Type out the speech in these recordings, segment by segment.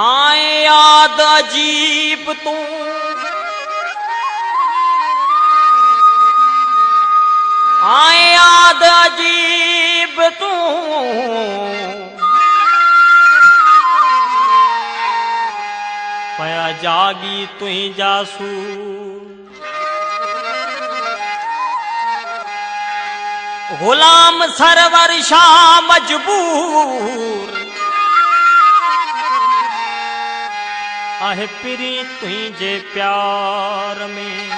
आए याद अजीब तू आए याद अजीब तू पया जागी तुई जासू गुलाम सरवर शाह मजबूर आहे पिरी तुझे प्यार में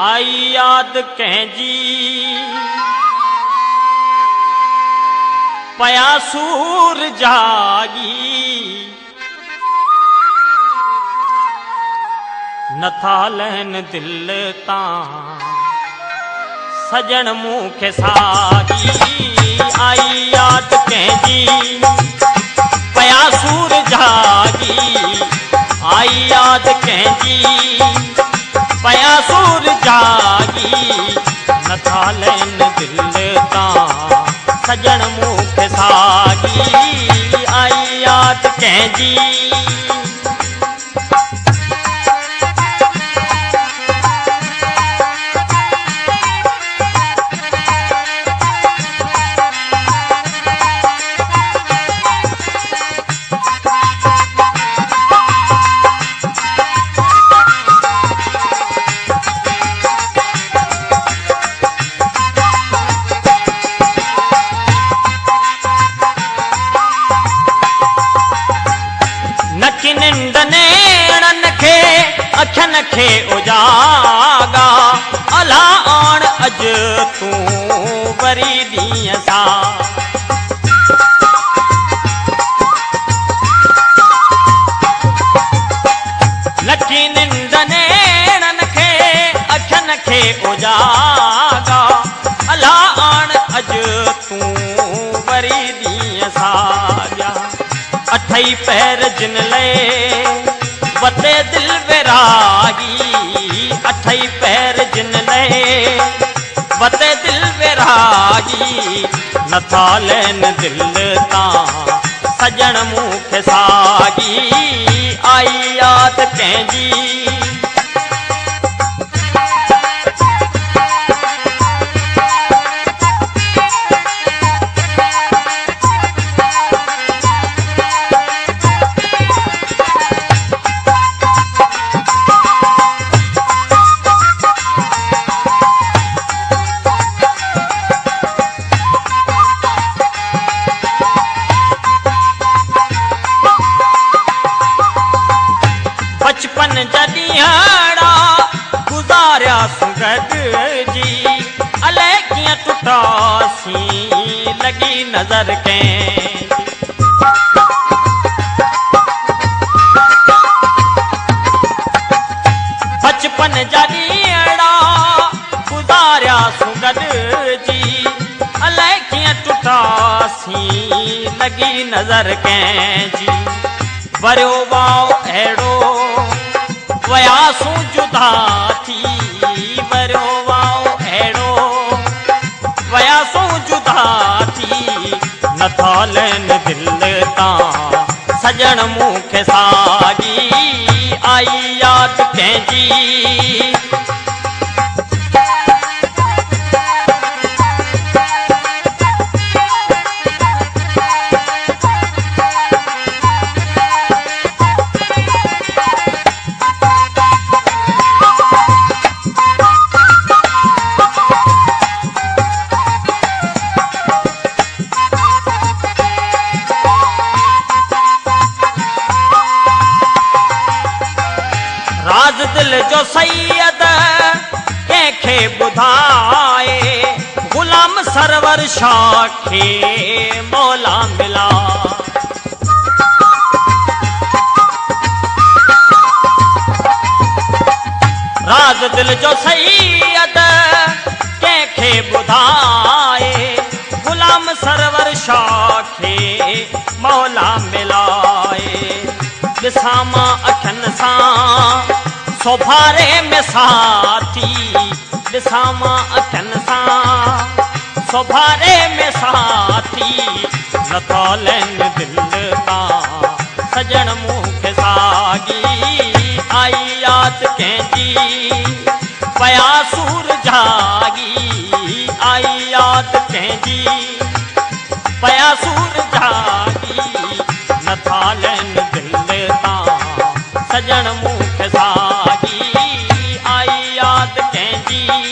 आई याद कंहिंजी पया सूर जागी नथा लहन दिल तां सजन मुँह खे सागी आई याद कंहिंजी पया सूर जागी आई याद कंहिंजी पया सूर जागी नथा लहन दिल तां सजन मुँह खे सागी आई याद कंहिंजी निंड नेणन खे अखन खे उजागा अला आण अज तू वरी ॾींहं सां नकी निंड नेणन खे अखन खे उजागा अला आण अज तू वरी ॾींहं सां अठई पैर जिन ले वते दिल वैरागी अठई पैर जिन ले वते दिल वैरागी नथा लैन दिल तां सजन मुँह खे सागी आई याद कंहिंजी बचपन जॾियाड़ा गुज़ारिया गॾिजी अलाए कीअं टुटासीं लॻी नज़र कंहिं बचपन जॾियाड़ा गुज़ारिया गॾिजी अलाए कीअं टुटासीं लॻी नज़र कंहिंजी वरियो वाओ अहिड़ो वयासूं जुदा थी वरियो वाओ अहिड़ो वयासूं जुदा थी नथा लैन दिल तां सजन मुँह खे सागी आई याद कंहिंजी राज दिल जो सैयद कंहिंखे ॿुधाए गुलाम सरवर शाह खे मौला मिला राज दिल जो सैयद कंहिंखे ॿुधाए गुलाम सरवर शाह खे मौला मिलाए ॾिसां मां अखियुनि सां सोभारे में साथी ॾिसां मां अखियुनि सां सोभारे में साथी नथो लेन दिल ता सजन मुख सागी आई याद कंहिंजी पया सूर जागी आई याद कंहिंजी पया सूर जागी नथा लेन दिल ता सजन मुख सागी आई याद कंहिंजी